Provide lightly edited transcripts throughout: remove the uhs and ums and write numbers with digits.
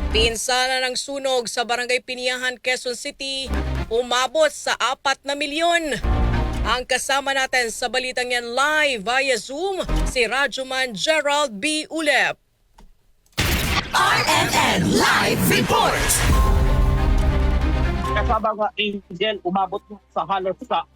Pinsala ng sunog sa Barangay Piniahan, Quezon City, umabot sa 4 na milyon. Ang kasama natin sa balitang yan live via Zoom, si Radyoman Gerald B. Ulep. RMN Live Report! Kasama nga Angel, umabot sa halos sa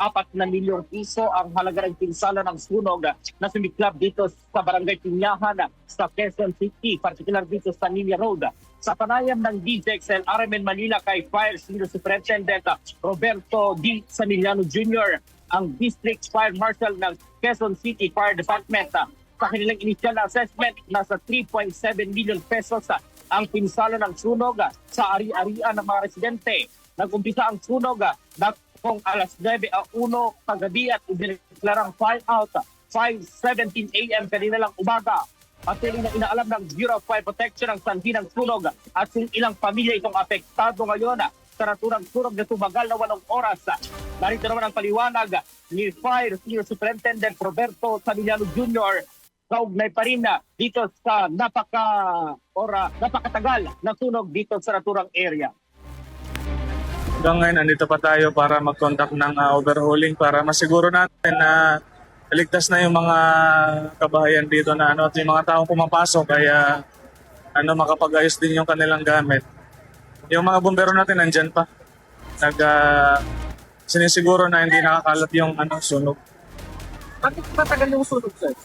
4 na milyong piso ang halaga ng pinsala ng sunog na sumiklab dito sa Barangay Piniahan sa Quezon City, particular dito sa Nilia Road. Sa panayam ng DZXL RMN Manila kay Fire Senior Superintendent Roberto D. Saniliano Jr., ang District Fire Marshal ng Quezon City Fire Department, sa kanilang initial assessment, nasa 3.7 million pesos ang pinsala ng sunog sa ari-arian ng mga residente. Nag-umpisa ang sunog na kung alas 9:01 kagabi at idineklarang fire out 5:17 a.m. kanina lang umaga. Patuloy na inaalam ng Bureau of Fire Protection ang sanhi ng sunog at ilang pamilya itong apektado ngayon sa naturang sunog na tumagal na 8 oras. Narito naman ang paliwanag ni Fire Senior Superintendent Roberto Saniliano Jr. kaugnay pa rin dito sa napakatagal na sunog dito sa naturang area. Hanggang ngayon, andito pa tayo para mag-conduct ng overhauling para masiguro natin na ligtas na yung mga kabahayan dito na at yung mga taong pumapasok kaya makapag-ayos din yung kanilang gamit. Yung mga bumbero natin nandyan pa. Sinisiguro na hindi nakakalat yung sunog. Bakit matagal yung sunog, sir?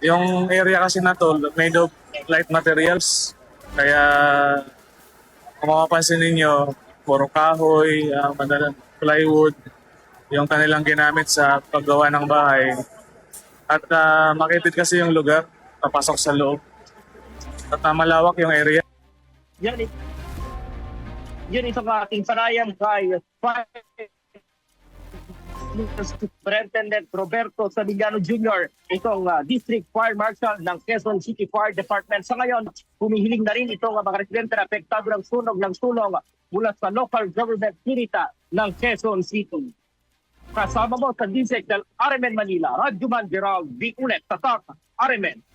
Yung area kasi na to, made of light materials. Kaya kung mapapansin ninyo, puro kahoy, madalang plywood, yung kanilang ginamit sa paggawa ng bahay. At makitid kasi yung lugar, papasok sa loob. At malawak yung area. Yun itong ating panayam kay Superintendent Roberto Saniliano Jr., itong District Fire Marshal ng Quezon City Fire Department. Sa ngayon, humihiling na rin itong mga residente na apektado ng sunog mula sa local government unit ng Quezon City. Kasama mo sa DZXL RMN Manila, Radyoman Gerald B. Ulep, Tatak, RMN.